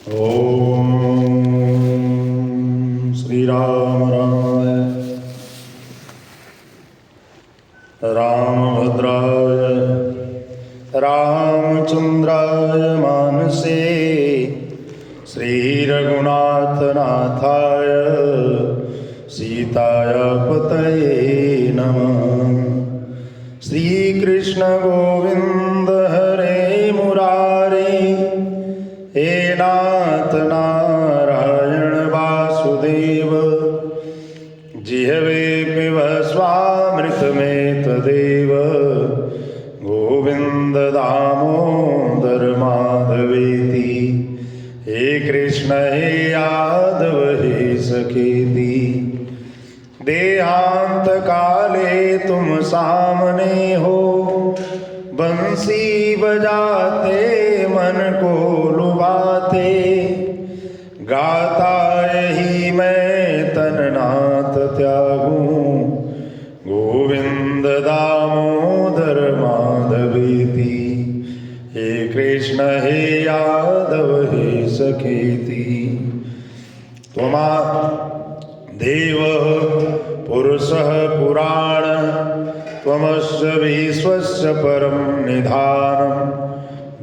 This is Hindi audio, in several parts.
ओम श्री राम राय रामभद्राय रामचंद्राय मानसे श्री रघुनाथ नाथाय सीताय पतये नमः। श्री कृष्ण गोविंद हरे मुरारे हे नाथ नारायण वासुदेव जिह्वे पिब स्वामृतमेत देव गोविंद दामोदर माधवेति हे कृष्ण हे यादव हे सखेति। देहांत काले तुम सामने हो बंसी बजाते मन को लुभाते गाता यही मैं तननाथ त्यागूं गोविंद दामोदर माधवेति हे कृष्ण हे यादव हे सखेति। त्वमा देव पुरुषः पुराण त्वमस्य विश्वस्य परं निधानं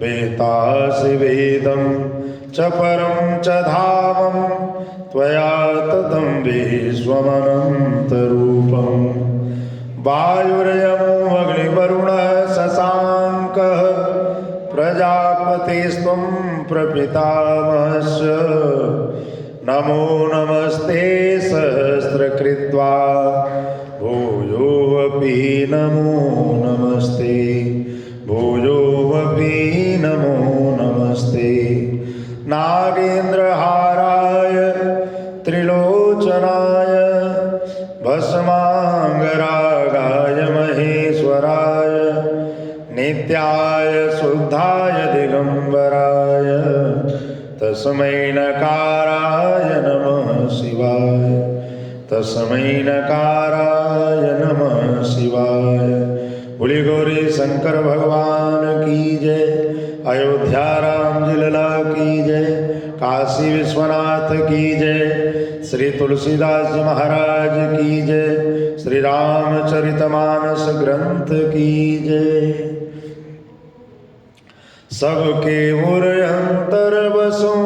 वेत्तासि वेदं च परं च धामं त्वया ततं विश्वमनन्तरूपं। वायुर्यमो अग्निवरुणः शशाङ्कः प्रजापतिस्त्वं प्रपितामहस्य नमो नमस्ते सहस्रकृत्वा भूयोऽपि नमो नमस्ते भूयोऽपि नमो नमस्ते। नागेन्द्रहाराय त्रिलोचनाय भस्मांगरागाय महेश्वराय नित्याय शुद्धाय दिगंबराय तस्मै नकाराय नमः शिवाय तस्मै नकाराय नमः शिवाय। बोलिए गौरी शंकर भगवान की जय। अयोध्या राम जी लला की जय। काशी विश्वनाथ की जय। श्री तुलसीदास जी महाराज की जय। श्री रामचरितमानस ग्रंथ की जय। सबके उर अंतर बसो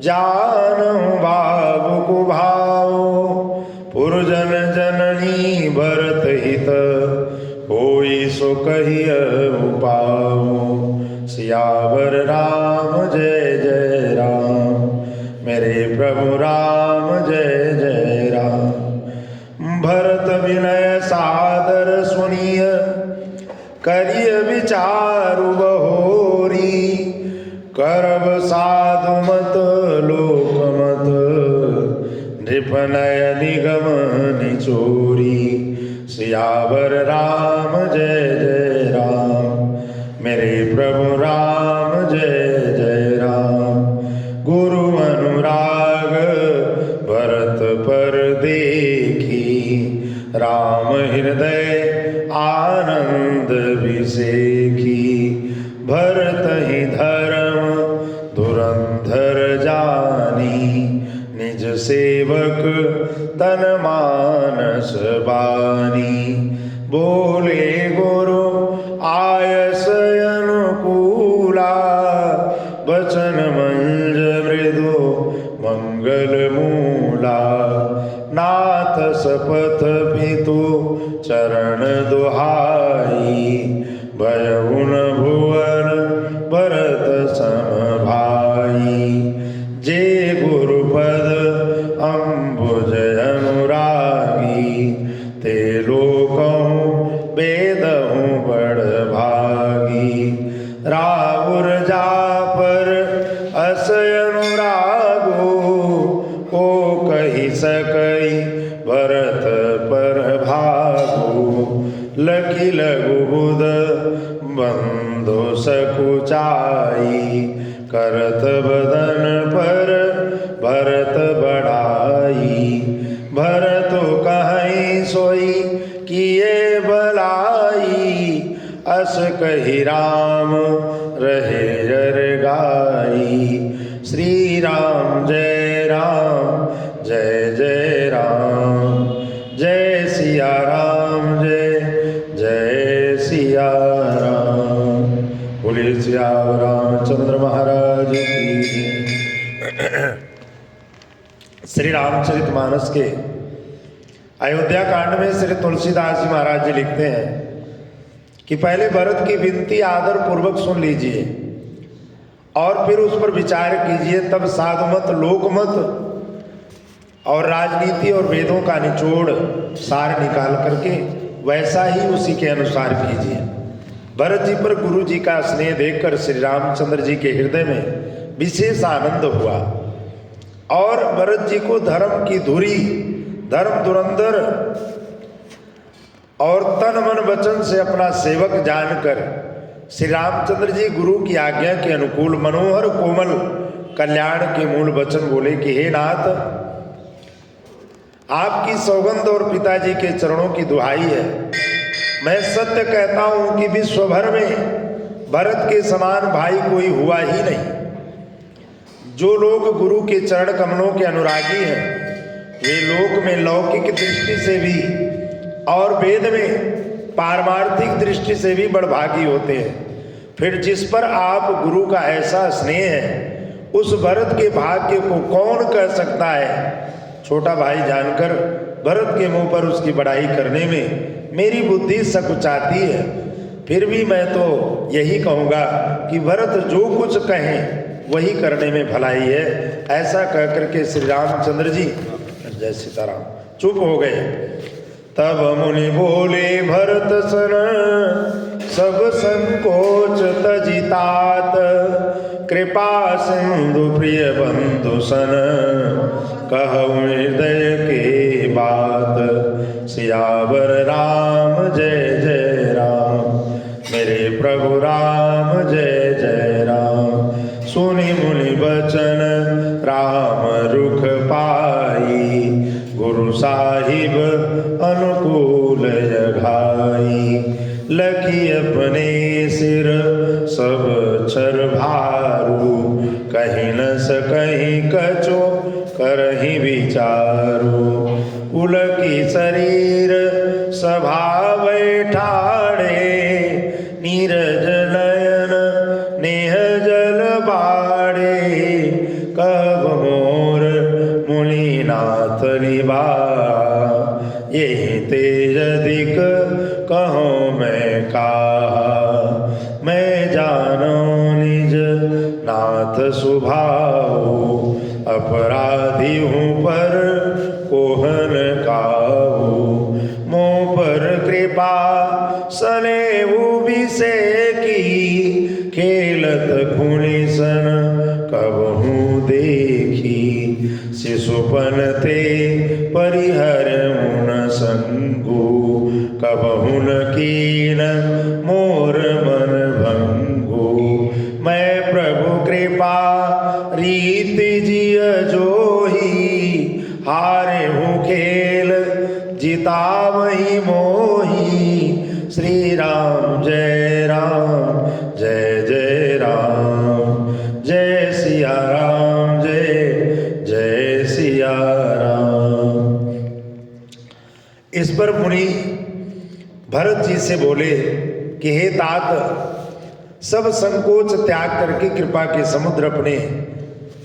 जानू बाबू को भाओ पुरजन जननी भरत हित होई सो कहिय पाओ। सियावर राम जय जय राम मेरे प्रभु राम जय जय राम। भरत विनय सादर सुनिय करिय विचारु बहोरी करब साधु मत लोकमत नृपनय निगम निचोरी। सियावर राम जय जय राम मेरे प्रभु राम जय जय राम। गुरु अनुराग भरत पर देखी राम हृदय आनंद विसेखी। भरत ही धर्म धुरंधर जानी निज सेवक तन मानस बानी। बोले गुरु आयस अनुकूला बचन मंज मृदु मंगल मूला। नाथ सपथ पितु चरण दुहाई भयउन भुवन भरत सम भाई। जे गुरुपद अम्बुज अनुरागी ते लोकहु वेदहु बड़ भागी। राउर जापर अस अनुरागो को कही सकई भरत पर भागो। लकी लघु बुध बंधो सकुचाई करत बदन पर भरत बढ़ाई। भरत कहीं सोई किए भलाई अस कही राम रहे जर गाई। श्री राम जय राम जय जय राम, जय सिया राम जय जय सिया राम। बोलिए सिया रामचंद्र महाराज की जय। श्री रामचरितमानस के अयोध्या कांड में श्री तुलसीदास जी महाराज जी लिखते हैं कि पहले भरत की विनती आदर पूर्वक सुन लीजिए और फिर उस पर विचार कीजिए, तब साधुमत, लोकमत और राजनीति और वेदों का निचोड़ सार निकाल करके वैसा ही उसी के अनुसार कीजिए। भरत जी पर गुरु जी का स्नेह देखकर श्री रामचंद्र जी के हृदय में विशेष आनंद हुआ और भरत जी को धर्म की धुरी, धर्म धुरंधर और तन मन वचन से अपना सेवक जानकर श्री रामचंद्र जी गुरु की आज्ञा के अनुकूल मनोहर कोमल कल्याण के मूल वचन बोले कि हे नाथ, आपकी सौगंध और पिताजी के चरणों की दुहाई है। मैं सत्य कहता हूं कि विश्व भर में भरत के समान भाई कोई हुआ ही नहीं। जो लोग गुरु के चरण कमलों के अनुरागी हैं वे लोक में लौकिक दृष्टि से भी और वेद में पारमार्थिक दृष्टि से भी बड़भागी होते हैं। फिर जिस पर आप गुरु का ऐसा स्नेह है उस भरत के भाग्य को कौन कह सकता है। छोटा भाई जानकर भरत के मुंह पर उसकी बड़ाई करने में मेरी बुद्धि सकुचाती है, फिर भी मैं तो यही कहूँगा कि भरत जो कुछ कहें वही करने में भलाई है। ऐसा कह करके श्री रामचंद्र जी जय सीताराम चुप हो गए। तब मुनि बोले भरत सन सब संकोच तजितात, कृपा सिंधु प्रिय बंधु सन कहु हृदय के बात। सियावर राम जय जय राम, मेरे प्रभु राम जय जय राम। सुनि मुनि बचन राम रुख पाई, गुरु साहिब अनुकूल घाई। लखी अपने सिर सब छर भारू, कहीं न सकहीं कछो करहीं विचारू। उलकी शरीर सभा बैठाड़े, नीरज नयन नेह जल बाड़े। कब मोर मुनिनाथ निभा, यही तेज अधिक कहो मैं कहा। मैं जानो निज नाथ सुभाऊ, अपराधी हूँ पर कोहन काऊ। मोह पर कृपा सलेहु विषय की, खेलत खुनी सन कबहू देखी। शिशुपन ते परिहर मुन संगु, कबहुन कीन मोर मन भंगु। मैं प्रभु कृपा रीति जिय जोही, हारे हूँ खेल जितावही मोही। श्री राम जय राम जय जय राम, जय सिया राम जय जय सिया राम। इस पर मुनि भरत जी से बोले कि हे तात, सब संकोच त्याग करके कृपा के समुद्र अपने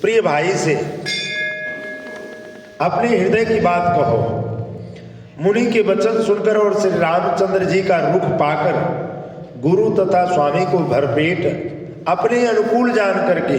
प्रिय भाई से अपने हृदय की बात कहो। मुनि के वचन सुनकर और श्री रामचंद्र जी का रुख पाकर गुरु तथा स्वामी को भरपेट अपने अनुकूल जान करके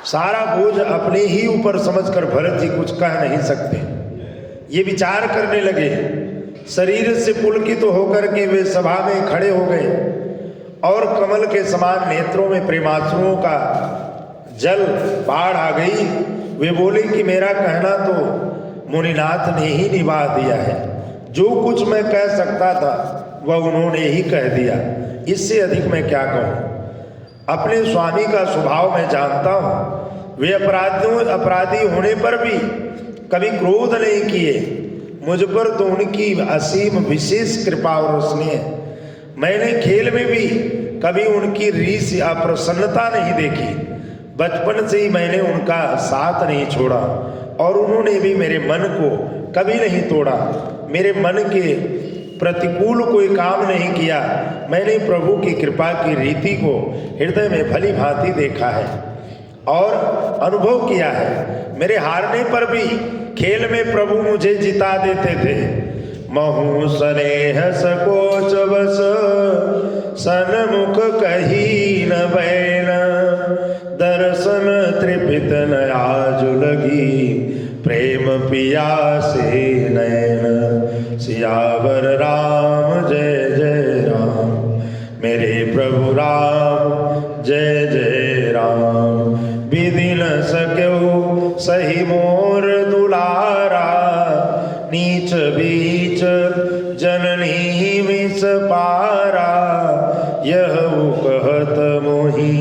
सारा बोझ अपने ही ऊपर समझकर भरत जी कुछ कह नहीं सकते। ये विचार करने लगे। शरीर से पुलकित होकर के वे सभा में खड़े हो गए और कमल के समान नेत्रों में प्रेमाश्रुओं का जल बाढ़ आ गई। वे बोले कि मेरा कहना तो मुनिनाथ ने ही निभा दिया है। जो कुछ मैं कह सकता था वह उन्होंने ही कह दिया, इससे अधिक मैं क्या कहूँ। अपने स्वामी का स्वभाव मैं जानता हूँ। वे अपराधी होने पर भी कभी क्रोध नहीं किए। मुझ पर तो उनकी असीम विशेष कृपा और स्नेह। मैंने खेल में भी कभी उनकी रीस या प्रसन्नता नहीं देखी। बचपन से ही मैंने उनका साथ नहीं छोड़ा और उन्होंने भी मेरे मन को कभी नहीं तोड़ा। मेरे मन के प्रतिकूल कोई काम नहीं किया। मैंने प्रभु की कृपा की रीति को हृदय में भली भांति देखा है और अनुभव किया है। मेरे हारने पर भी खेल में प्रभु मुझे जिता देते थे। महु स्नेह सकोच बस सन्मुख कही न बैन, दर्शन तृपित न आज लगी प्रेम पियासे नैन। सियावर राम जय जय राम, मेरे प्रभु राम जय जय राम। विधि न सक्यो सही मोर दुलारा, नीच बीच जननी मिस पारा। यह कहत मोहि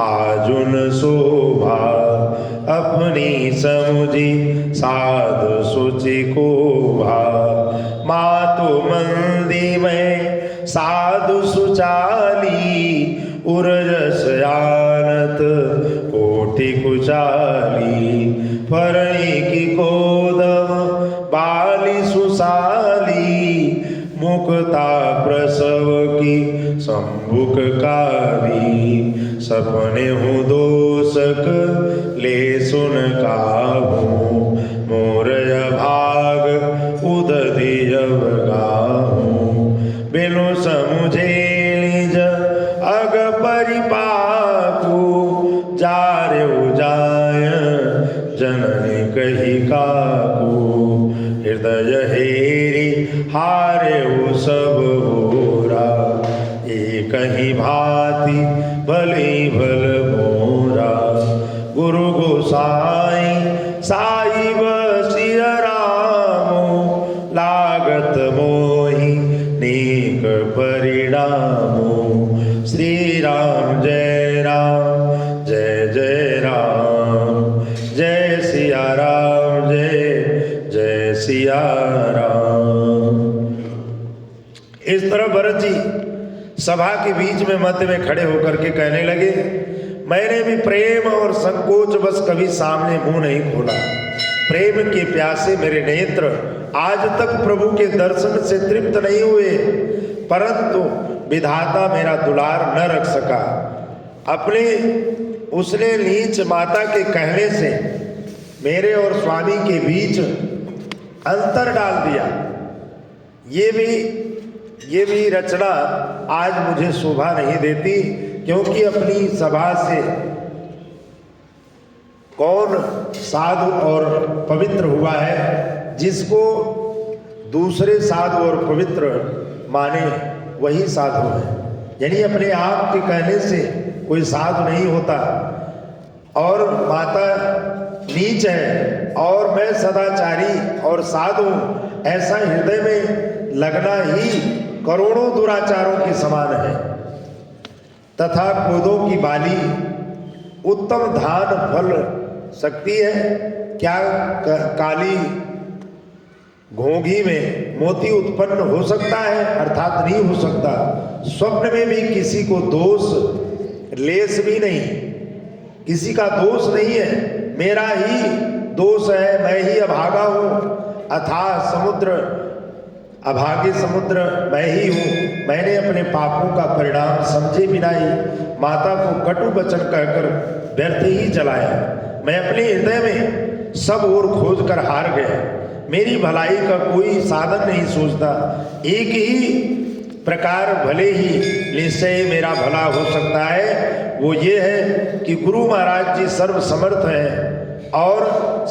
आजुन शोभा, अपनी समुझी साधु सुचि को भा। मातु मंदी में साधु सुचाली, उरजस आनत कोटि कुचाली। फरई की कोदम बाली सुसाली, मुक्ता प्रसव की संभुक कारी। सपने हूँ दोषक ले सुन काहू, मोर भाग उदधि जब गाहू। बिनु समुझे निज अग परिपाकू, जार्यो जाय जननी कही काकू। हृदय हेरी हार्यो सब होरा, एक ही भांति भली भल मोरा। गुरु गोसाई साई बसिया रामो, लागत मोहि नेक परिणामो। श्री राम जय राम जय जय राम, जय सिया राम जय जय सिया राम। इस तरह भरत जी सभा के बीच में मध्य में खड़े होकर के कहने लगे, मैंने भी प्रेम और संकोच बस कभी सामने मुंह नहीं खोला। प्रेम के प्यासे मेरे नेत्र आज तक प्रभु के दर्शन से तृप्त नहीं हुए, परंतु विधाता मेरा दुलार न रख सका। अपने उसने नीच माता के कहने से मेरे और स्वामी के बीच अंतर डाल दिया। ये भी रचना आज मुझे शोभा नहीं देती, क्योंकि अपनी सभा से कौन साधु और पवित्र हुआ है, जिसको दूसरे साधु और पवित्र माने वही साधु है। यानी अपने आप के कहने से कोई साधु नहीं होता। और माता नीच है और मैं सदाचारी और साधु, ऐसा हृदय में लगना ही करोड़ों दुराचारों के समान है। तथा कोदों की बाली उत्तम धान फल सकती है क्या? काली घोंघी में मोती उत्पन्न हो सकता है? अर्थात नहीं हो सकता। स्वप्न में भी किसी को दोष लेस भी नहीं, किसी का दोष नहीं है, मेरा ही दोष है, मैं ही अभागा हूँ। अथाह समुद्र, अभागे समुद्र मैं ही हूँ। मैंने अपने पापों का परिणाम समझे बिना ही माता को कटु वचन कहकर व्यर्थ ही जलाया। मैं अपने हृदय में सब ओर खोज कर हार गया। मेरी भलाई का कोई साधन नहीं सोचता। एक ही प्रकार भले ही निश्चय मेरा भला हो सकता है, वो ये है कि गुरु महाराज जी सर्व समर्थ हैं और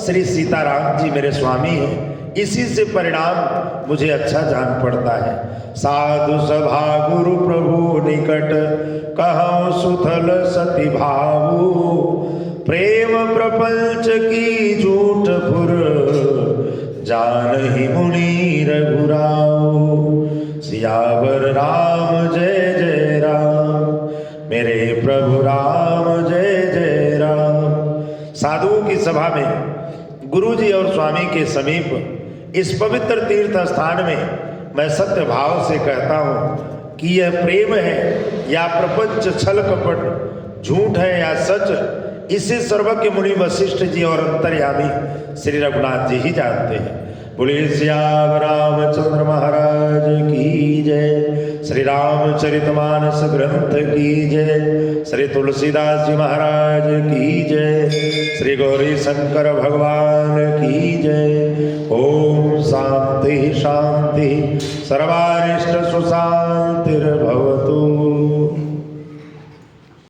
श्री सीताराम जी मेरे स्वामी हैं। इसी से परिणाम मुझे अच्छा जान पड़ता है। साधु सभा गुरु प्रभु निकट, कहूँ सुथल सती भावु। प्रेम प्रपंच की झूठ फुर, जानहि मुनि रघुराऊ। सियावर राम जय जय राम, मेरे प्रभु राम जय जय राम। साधुओं की सभा में गुरु जी और स्वामी के समीप इस पवित्र तीर्थ स्थान में मैं सत्य भाव से कहता हूँ कि यह प्रेम है या प्रपंच छल कपट, झूठ है या सच, इसे सर्वज्ञ मुनि वशिष्ठ जी और अंतर्यामी श्री रघुनाथ जी ही जानते हैं। बोलिए सियावर रामचंद्र महाराज की जय। श्री रामचरितमानस ग्रंथ की जय। श्री तुलसीदास जी महाराज की जय। श्री गौरी शंकर भगवान की जय। ओम शांति शांति सर्वारिष्ट सुशांतिर्भव।